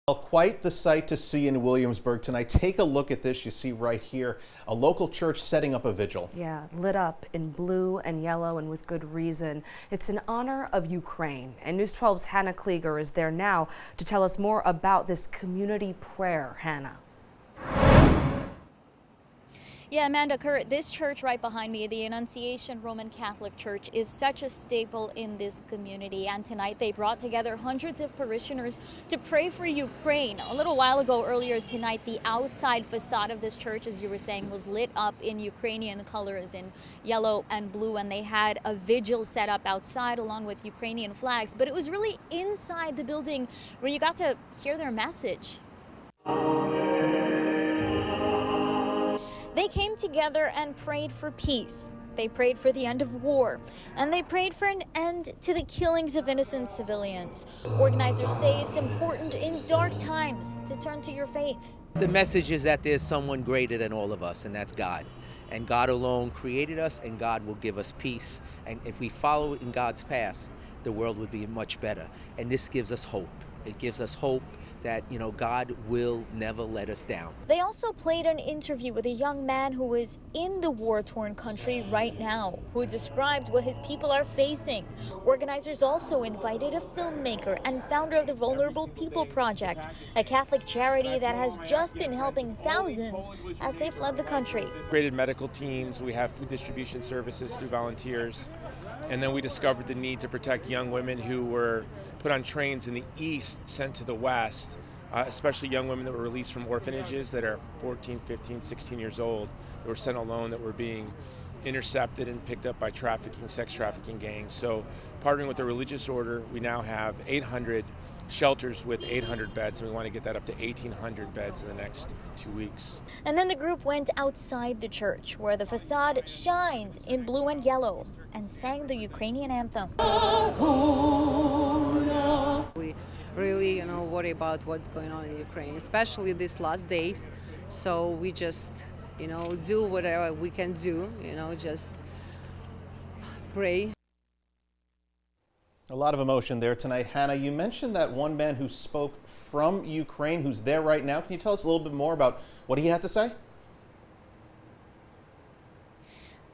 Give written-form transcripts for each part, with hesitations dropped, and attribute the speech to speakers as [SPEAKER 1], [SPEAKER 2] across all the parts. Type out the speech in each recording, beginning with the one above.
[SPEAKER 1] Well, quite the sight to see in Williamsburg tonight. Take a look at this. You see right here a local church setting up a vigil.
[SPEAKER 2] Yeah, lit up in blue and yellow, and with good reason. It's in honor of Ukraine. And News 12's Hannah Klieger is there now to tell us more about this community prayer. Hannah.
[SPEAKER 3] Yeah, Amanda, Kurt, this church right behind me, the Annunciation Roman Catholic Church, is such a staple in this community. And tonight they brought together hundreds of parishioners to pray for Ukraine. A little while ago, earlier tonight, the outside facade of this church, as you were saying, was lit up in Ukrainian colors in yellow and blue. And they had a vigil set up outside along with Ukrainian flags. But it was really inside the building where you got to hear their message. They came together and prayed for peace. They prayed for the end of war, and they prayed for an end to the killings of innocent civilians. Organizers say it's important in dark times to turn to your faith.
[SPEAKER 4] The message is that there's someone greater than all of us, and that's God. And God alone created us, and God will give us peace. And if we follow in God's path, the world would be much better. And this gives us hope. It gives us hope that, God will never let us down.
[SPEAKER 3] They also played an interview with a young man who is in the war-torn country right now, who described what his people are facing. Organizers also invited a filmmaker and founder of the Vulnerable People Project, a Catholic charity that has just been helping thousands as they fled the country.
[SPEAKER 5] Created medical teams, we have food distribution services through volunteers. And then we discovered the need to protect young women who were put on trains in the east, sent to the west, especially young women that were released from orphanages that are 14, 15, 16 years old, that were sent alone, that were being intercepted and picked up by sex trafficking gangs. So partnering with the religious order, we now have 800 shelters with 800 beds, and we want to get that up to 1,800 beds in the next 2 weeks.
[SPEAKER 3] And then the group went outside the church, where the facade shined in blue and yellow, and sang the Ukrainian anthem.
[SPEAKER 6] We really, worry about what's going on in Ukraine, especially these last days. So we just, do whatever we can do, just pray.
[SPEAKER 1] A lot of emotion there tonight. Hannah, you mentioned that one man who spoke from Ukraine who's there right now. Can you tell us a little bit more about what he had to say?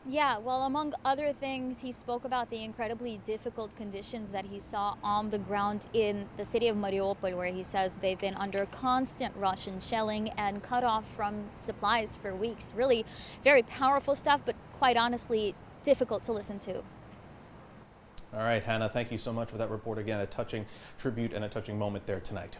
[SPEAKER 3] Yeah, well, among other things, he spoke about the incredibly difficult conditions that he saw on the ground in the city of Mariupol, where he says they've been under constant Russian shelling and cut off from supplies for weeks. Really very powerful stuff, but quite honestly, difficult to listen to.
[SPEAKER 1] All right, Hannah, thank you so much for that report. Again, a touching tribute and a touching moment there tonight.